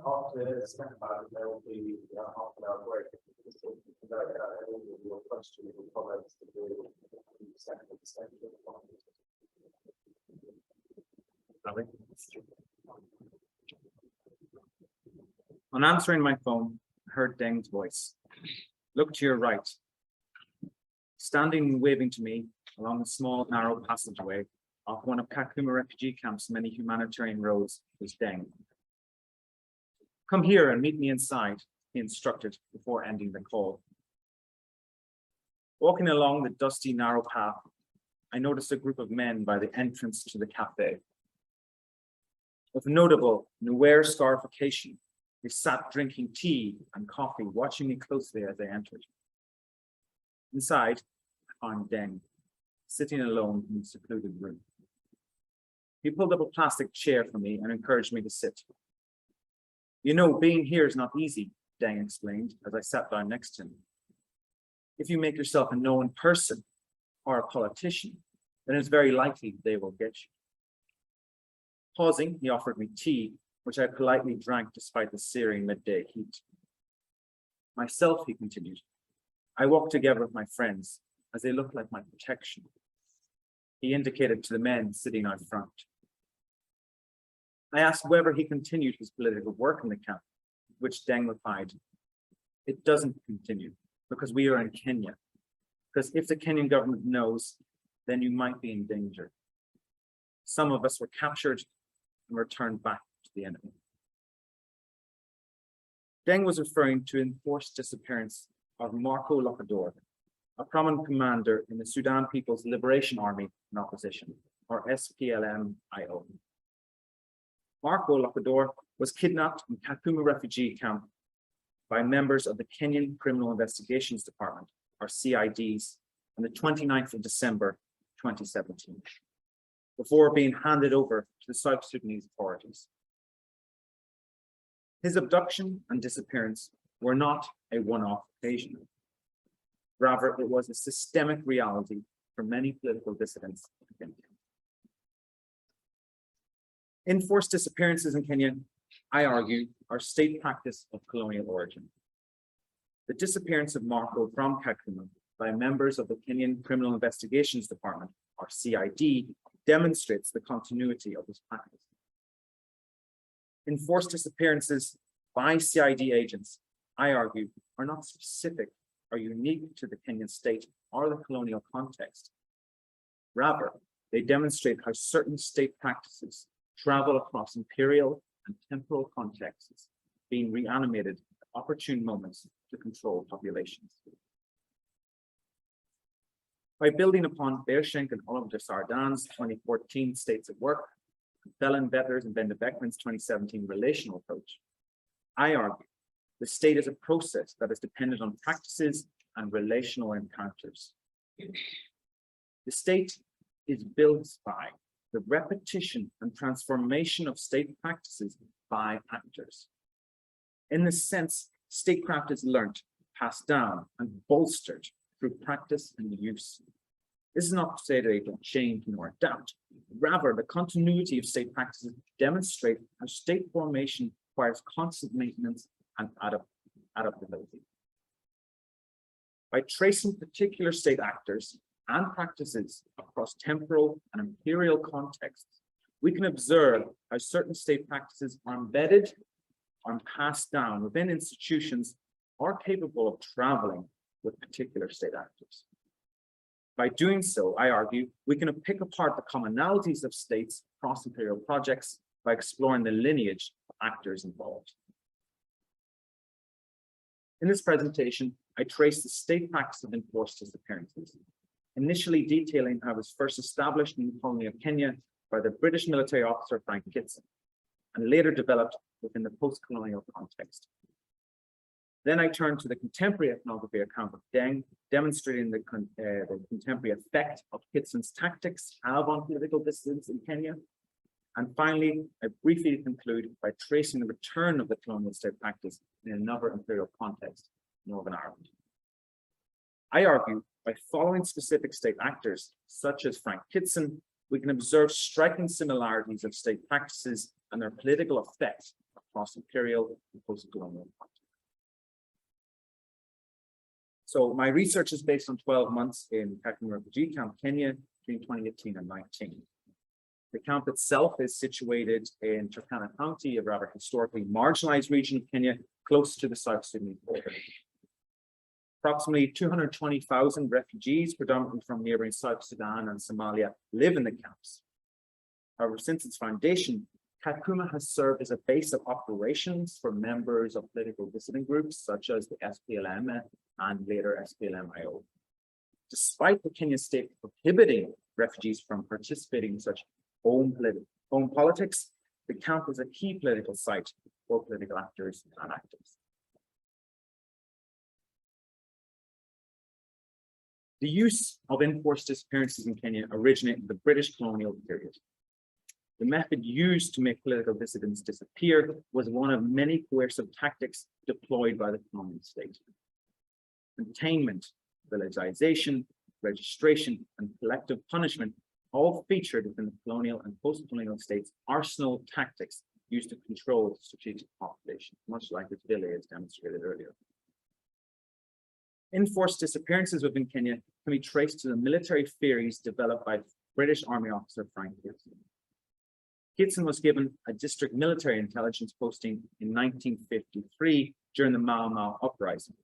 After second part, there will be half an hour break. Your question or comments to do in the second section. On answering my phone, I heard Deng's voice. Look to your right. Standing and waving to me along the small, narrow passageway off one of Kakuma refugee camp's many humanitarian roads was Deng. Come here and meet me inside, he instructed before ending the call. Walking along the dusty, narrow path, I noticed a group of men by the entrance to the cafe. With notable and aware scarification, they sat drinking tea and coffee, watching me closely as I entered. Inside, I found Deng, sitting alone in the secluded room. He pulled up a plastic chair for me and encouraged me to sit. You know, being here is not easy, Deng explained as I sat down next to him. If you make yourself a known person or a politician, then it's very likely they will get you. Pausing, he offered me tea, which I politely drank despite the searing midday heat. Myself, he continued, I walk together with my friends as they look like my protection. He indicated to the men sitting out front. I asked whether he continued his political work in the camp, which Deng replied, it doesn't continue because we are in Kenya. Because if the Kenyan government knows, then you might be in danger. Some of us were captured and returned back to the enemy. Deng was referring to enforced disappearance of Marco Locador, a prominent commander in the Sudan People's Liberation Army in opposition, or SPLM-IO. Marco Locador was kidnapped in Kakuma refugee camp by members of the Kenyan Criminal Investigations Department, or CIDs, on the 29th of December, 2017, before being handed over to the South Sudanese authorities. His abduction and disappearance were not a one-off occasion. Rather, it was a systemic reality for many political dissidents in Kenya. Enforced disappearances in Kenya, I argue, are state practice of colonial origin. The disappearance of Marco from Kakuma by members of the Kenyan Criminal Investigations Department, or CID, demonstrates the continuity of this practice. Enforced disappearances by CID agents, I argue, are not specific or unique to the Kenyan state or the colonial context. Rather, they demonstrate how certain state practices travel across imperial and temporal contexts, being reanimated at opportune moments to control populations. By building upon Beershenk and Oliver Sardan's 2014 States at Work, Bellen Vetters and Benda Beckman's 2017 relational approach, I argue the state is a process that is dependent on practices and relational encounters. The state is built by the repetition and transformation of state practices by actors. In this sense, statecraft is learnt, passed down, and bolstered through practice and use. This is not to say that they don't change nor adapt. Rather, the continuity of state practices demonstrate how state formation requires constant maintenance and adaptability. By tracing particular state actors and practices across temporal and imperial contexts, we can observe how certain state practices are embedded and passed down within institutions or capable of traveling with particular state actors. By doing so, I argue, we can pick apart the commonalities of states across imperial projects by exploring the lineage of actors involved. In this presentation, I trace the state practice of enforced disappearances, initially detailing how it was first established in the colony of Kenya by the British military officer Frank Kitson, and later developed within the post-colonial context. Then I turned to the contemporary ethnography account of Deng, demonstrating the contemporary effect of Kitson's tactics have on political dissidents in Kenya. And finally, I briefly conclude by tracing the return of the colonial state practice in another imperial context, Northern Ireland. I argue, by following specific state actors, such as Frank Kitson, we can observe striking similarities of state practices and their political effect across imperial and post-colonial context. So my research is based on 12 months in Kakuma refugee camp, Kenya, between 2018 and 19. The camp itself is situated in Turkana County, a rather historically marginalized region of Kenya, close to the South Sudanese border. Approximately 220,000 refugees, predominantly from neighboring South Sudan and Somalia, live in the camps. However, since its foundation, Kakuma has served as a base of operations for members of political dissident groups such as the SPLM and later SPLM-IO. Despite the Kenyan state prohibiting refugees from participating in such home politics, the camp is a key political site for political actors and activists. The use of enforced disappearances in Kenya originated in the British colonial period. The method used to make political dissidents disappear was one of many coercive tactics deployed by the colonial state. Containment, villagization, registration, and collective punishment all featured within the colonial and post-colonial states' arsenal of tactics used to control strategic population, much like its Billy as demonstrated earlier. Enforced disappearances within Kenya can be traced to the military theories developed by British Army officer Frank Kitson. Kitson was given a district military intelligence posting in 1953 during the Mau Mau uprising.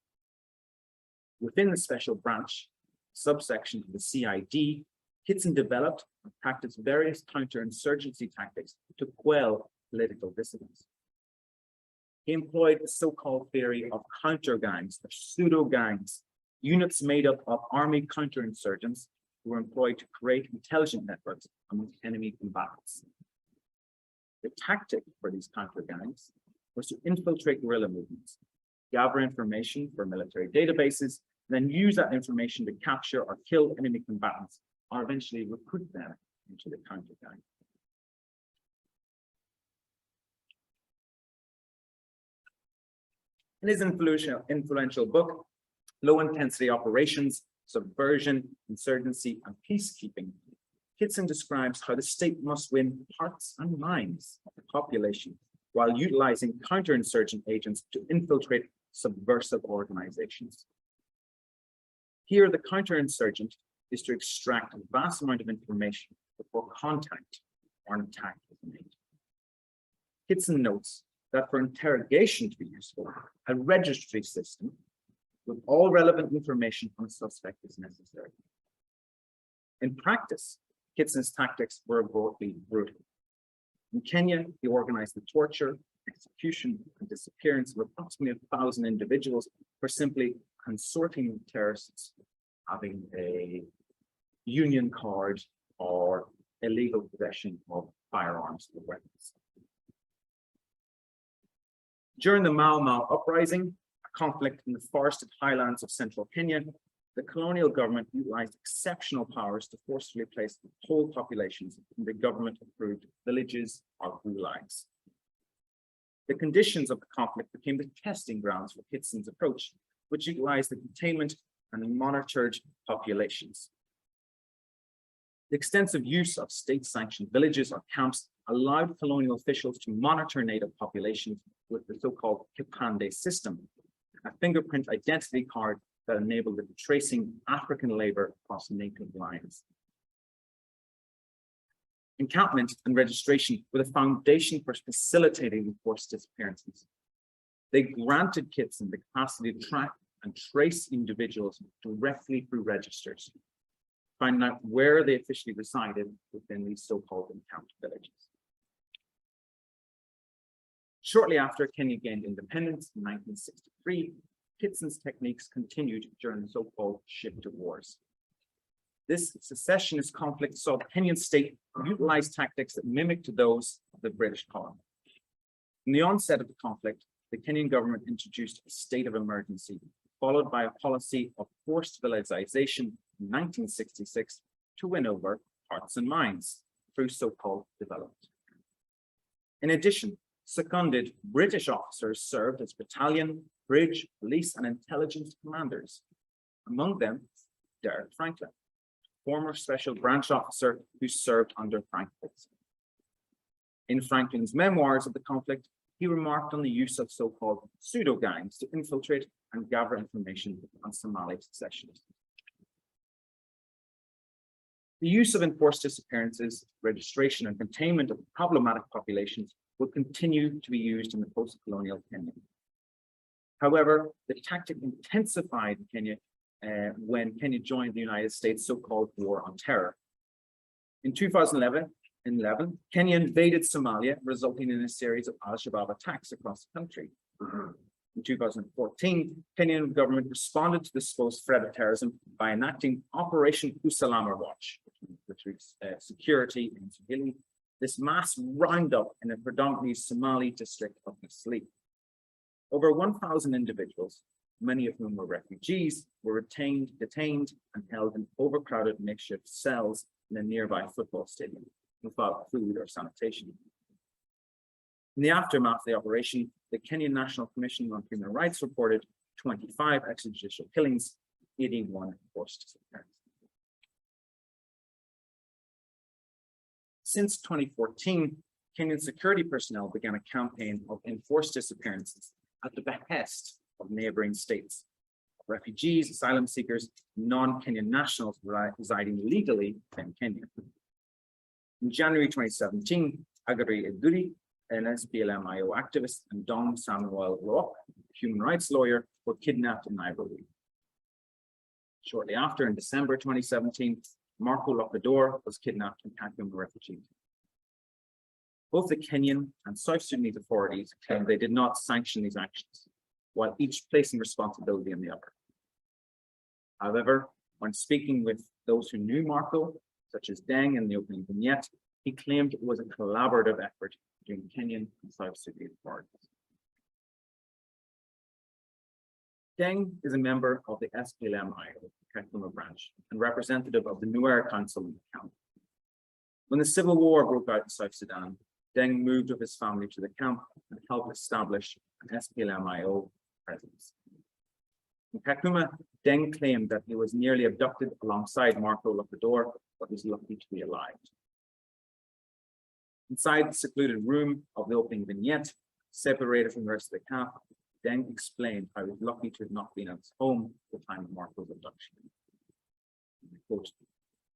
Within the special branch subsection of the CID, Kitson developed and practiced various counterinsurgency tactics to quell political dissidents. He employed the so-called theory of counter gangs, or pseudo gangs, units made up of army counterinsurgents who were employed to create intelligence networks among enemy combatants. The tactic for these counter gangs was to infiltrate guerrilla movements, gather information for military databases, and then use that information to capture or kill enemy combatants, or eventually recruit them into the counter gang. In his influential book, Low Intensity Operations, Subversion, Insurgency, and Peacekeeping, Kitson describes how the state must win hearts and minds of the population while utilizing counterinsurgent agents to infiltrate subversive organizations. Here, the counterinsurgent is to extract a vast amount of information before contact or an attack is made. Kitson notes that for interrogation to be useful, a registry system with all relevant information on a suspect is necessary. In practice, Kitson's tactics were broadly brutal. In Kenya, he organized the torture, execution, and disappearance of approximately 1,000 individuals for simply consorting with terrorists, having a union card or illegal possession of firearms or weapons. During the Mau Mau uprising, a conflict in the forested highlands of central Kenya, the colonial government utilized exceptional powers to forcefully place whole populations in the government-approved villages or gulags. The conditions of the conflict became the testing grounds for Kitson's approach, which utilized the containment and monitored populations. The extensive use of state-sanctioned villages or camps allowed colonial officials to monitor native populations with the so-called Kipande system, a fingerprint identity card that enabled the tracing African labor across native lines. Encampment and registration were the foundation for facilitating enforced disappearances. They granted Kitson the capacity to track and trace individuals directly through registers, finding out where they officially resided within these so-called encamped villages. Shortly after Kenya gained independence in 1963, Kitson's techniques continued during the so-called shift of wars. This secessionist conflict saw the Kenyan state utilize tactics that mimicked those of the British colony. In the onset of the conflict, the Kenyan government introduced a state of emergency, followed by a policy of forced villagization in 1966 to win over hearts and minds through so-called development. In addition, seconded British officers served as battalion, bridge, police, and intelligence commanders. Among them, Derek Franklin, former special branch officer who served under Frank Kitson. In Franklin's memoirs of the conflict, he remarked on the use of so-called pseudo-gangs to infiltrate and gather information on Somali secessionists. The use of enforced disappearances, registration, and containment of problematic populations will continue to be used in the post-colonial Kenya. However, the tactic intensified in Kenya when Kenya joined the United States' so-called War on Terror. In 2011, Kenya invaded Somalia, resulting in a series of Al-Shabaab attacks across the country. In 2014, Kenyan government responded to this supposed threat of terrorism by enacting Operation Usalama Watch, which was security in Swahili. This mass roundup in a predominantly Somali district of Kisii. Over 1,000 individuals, many of whom were refugees, were detained, and held in overcrowded makeshift cells in a nearby football stadium without food or sanitation. In the aftermath of the operation, the Kenyan National Commission on Human Rights reported 25 extrajudicial killings, 81 forced disappearances. Since 2014, Kenyan security personnel began a campaign of enforced disappearances at the behest of neighboring states. Refugees, asylum seekers, non-Kenyan nationals residing legally in Kenya. In January 2017, Agari Eduri, an SPLM-IO activist, and Don Samuel Rock, a human rights lawyer, were kidnapped in Nairobi. Shortly after, in December 2017, Marco Locador was kidnapped in Kakuma refugee. Both the Kenyan and South Sudanese authorities claimed they did not sanction these actions, while each placing responsibility on the other. However, when speaking with those who knew Marco, such as Deng in the opening vignette, he claimed it was a collaborative effort between Kenyan and South Sudanese authorities. Deng is a member of the SPLM-IO Kakuma branch and representative of the Nuer Council in the camp. When the civil war broke out in South Sudan, Deng moved with his family to the camp and helped establish an SPLM-IO presence. In Kakuma, Deng claimed that he was nearly abducted alongside Marco Locador, but was lucky to be alive. Inside the secluded room of the opening vignette, separated from the rest of the camp, Deng explained how he was lucky to have not been at his home at the time of Marco's abduction. Quote,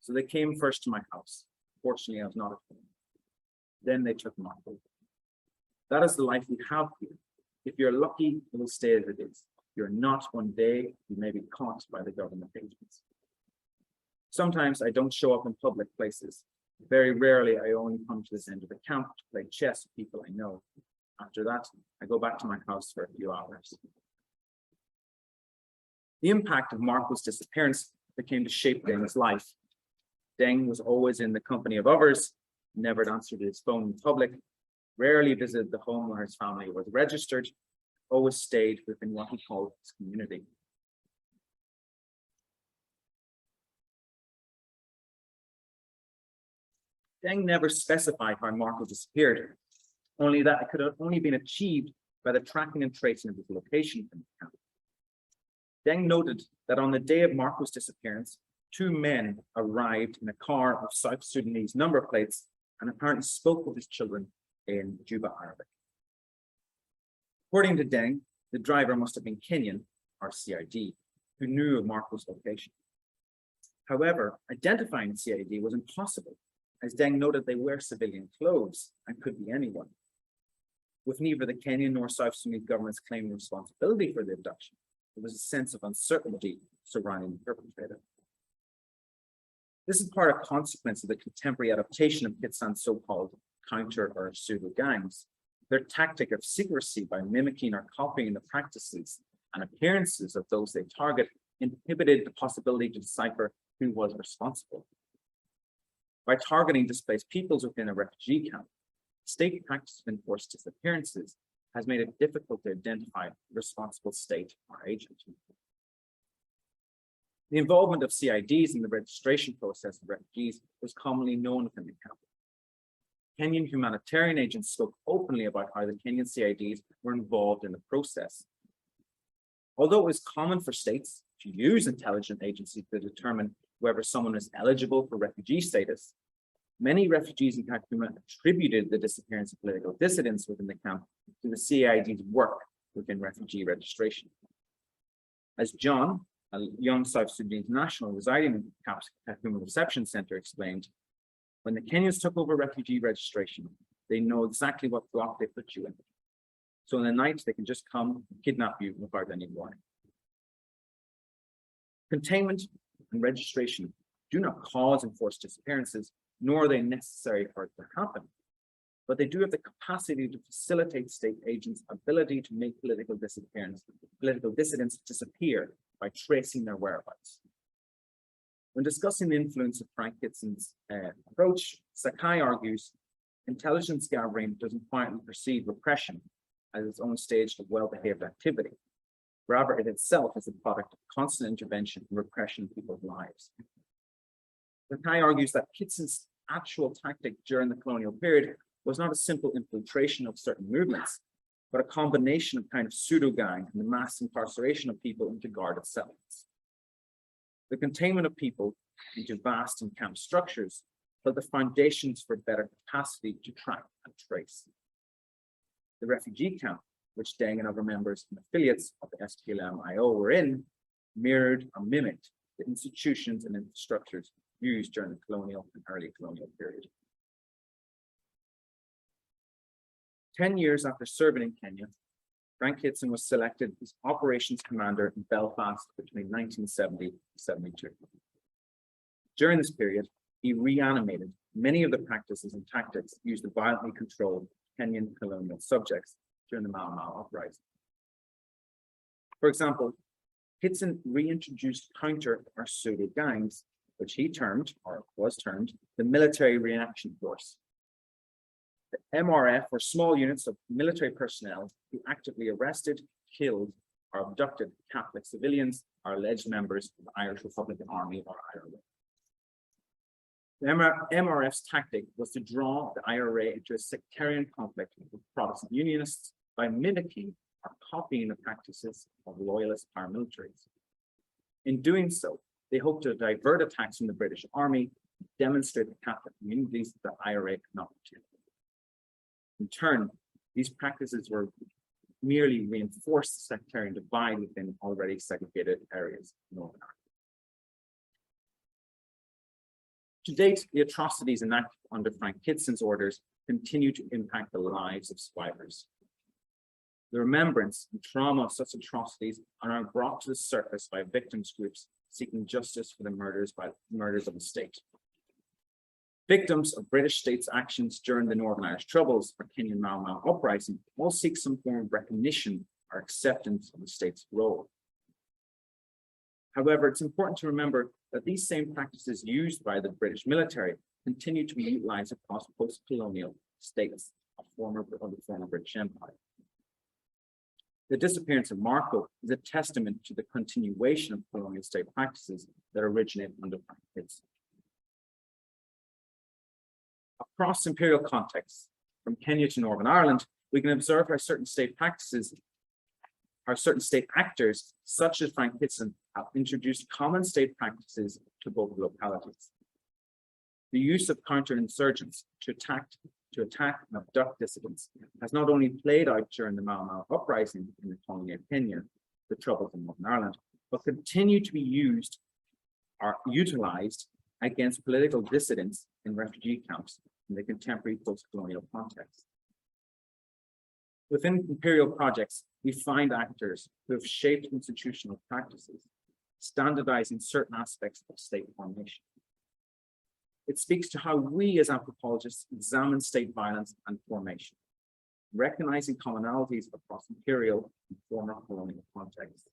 "So they came first to my house. Fortunately, I was not at home. Then they took Marco. That is the life we have here. If you're lucky, it will stay as it is. If you're not, one day you may be caught by the government agents. Sometimes I don't show up in public places. Very rarely I only come to this end of the camp to play chess with people I know. After that, I go back to my house for a few hours." The impact of Marco's disappearance became to shape Deng's life. Deng was always in the company of others, never answered his phone in public, rarely visited the home where his family was registered, always stayed within what he called his community. Deng never specified how Marco disappeared, only that it could have only been achieved by the tracking and tracing of his location from the camp. Deng noted that on the day of Marco's disappearance, 2 men arrived in a car of South Sudanese number plates and apparently spoke with his children in Juba Arabic. According to Deng, the driver must have been Kenyan, or CID, who knew of Marco's location. However, identifying CID was impossible, as Deng noted they wear civilian clothes and could be anyone. With neither the Kenyan nor South Sudanese governments claiming responsibility for the abduction, there was a sense of uncertainty surrounding the perpetrator. This is part of consequence of the contemporary adaptation of Kitsan's so-called counter or pseudo gangs. Their tactic of secrecy by mimicking or copying the practices and appearances of those they target inhibited the possibility to decipher who was responsible. By targeting displaced peoples within a refugee camp, state practice of enforced disappearances has made it difficult to identify the responsible state or agent. The involvement of CIDs in the registration process of refugees was commonly known within the camp. Kenyan humanitarian agents spoke openly about how the Kenyan CIDs were involved in the process. Although it was common for states to use intelligence agencies to determine whether someone is eligible for refugee status, Many refugees in Kakuma attributed the disappearance of political dissidents within the camp to the CID's work within refugee registration. As John, a young South Sudanese national residing in the Kakuma Reception Center, explained, when the Kenyans took over refugee registration, they know exactly what block they put you in. So in the night, they can just come and kidnap you without any warning. Containment and registration do not cause enforced disappearances, nor are they necessary for it to happen. But they do have the capacity to facilitate state agents' ability to make political dissidents disappear by tracing their whereabouts. When discussing the influence of Frank Kitson's approach, Sakai argues intelligence gathering doesn't quietly perceive repression as its own stage of well-behaved activity. Rather, it itself is the product of constant intervention and repression of people's lives. Sakai argues that Kitson's actual tactic during the colonial period was not a simple infiltration of certain movements, but a combination of kind of pseudo-gang and the mass incarceration of people into guarded settlements. The containment of people into vast and camp structures built the foundations for better capacity to track and trace. The refugee camp, which Deng and other members and affiliates of the SPLM-IO were in, mirrored or mimicked the institutions and infrastructures used during the colonial and early colonial period. 10 years after serving in Kenya, Frank Kitson was selected as operations commander in Belfast between 1970 and 72. During this period, he reanimated many of the practices and tactics used to violently control Kenyan colonial subjects during the Mau Mau uprising. For example, Kitson reintroduced counter or pseudo gangs, which he termed, or was termed, the Military Reaction Force. The MRF were small units of military personnel who actively arrested, killed, or abducted Catholic civilians or alleged members of the Irish Republican Army or IRA. The MRF's tactic was to draw the IRA into a sectarian conflict with Protestant Unionists by mimicking or copying the practices of loyalist paramilitaries. In doing so, they hoped to divert attacks from the British Army, demonstrate the Catholic communities that the IRA could not protect. In turn, these practices were merely reinforced the sectarian divide within already segregated areas in Northern Ireland. To date, the atrocities enacted under Frank Kitson's orders continue to impact the lives of survivors. The remembrance and trauma of such atrocities are now brought to the surface by victims groups seeking justice for the murders of the state. Victims of British state's actions during the Northern Irish Troubles or Kenyan Mau Mau uprising all seek some form of recognition or acceptance of the state's role. However, it's important to remember that these same practices used by the British military continue to be utilized across post-colonial states of the former British Empire. The disappearance of Marco is a testament to the continuation of colonial state practices that originated under Frank Kitson. Across imperial contexts, from Kenya to Northern Ireland, we can observe how certain state actors, such as Frank Kitson, have introduced common state practices to both localities. The use of counterinsurgents to attack and abduct dissidents has not only played out during the Mau Mau uprising in the colony of Kenya, the troubles in Northern Ireland, but continue to be used or utilized against political dissidents in refugee camps in the contemporary post-colonial context. Within imperial projects, we find actors who have shaped institutional practices, standardizing certain aspects of state formation. It speaks to how we as anthropologists examine state violence and formation, recognizing commonalities across imperial and former colonial contexts.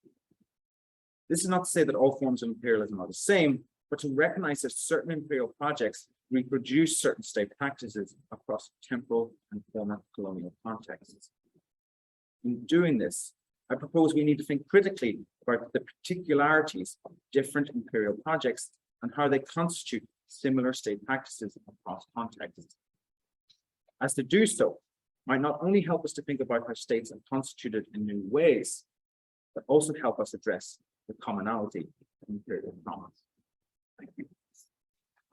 This is not to say that all forms of imperialism are the same, but to recognize that certain imperial projects reproduce certain state practices across temporal and former colonial contexts. In doing this, I propose we need to think critically about the particularities of different imperial projects and how they constitute similar state practices across contexts. As to do so might not only help us to think about how states are constituted in new ways, but also help us address the commonality of imperial promise. Thank you.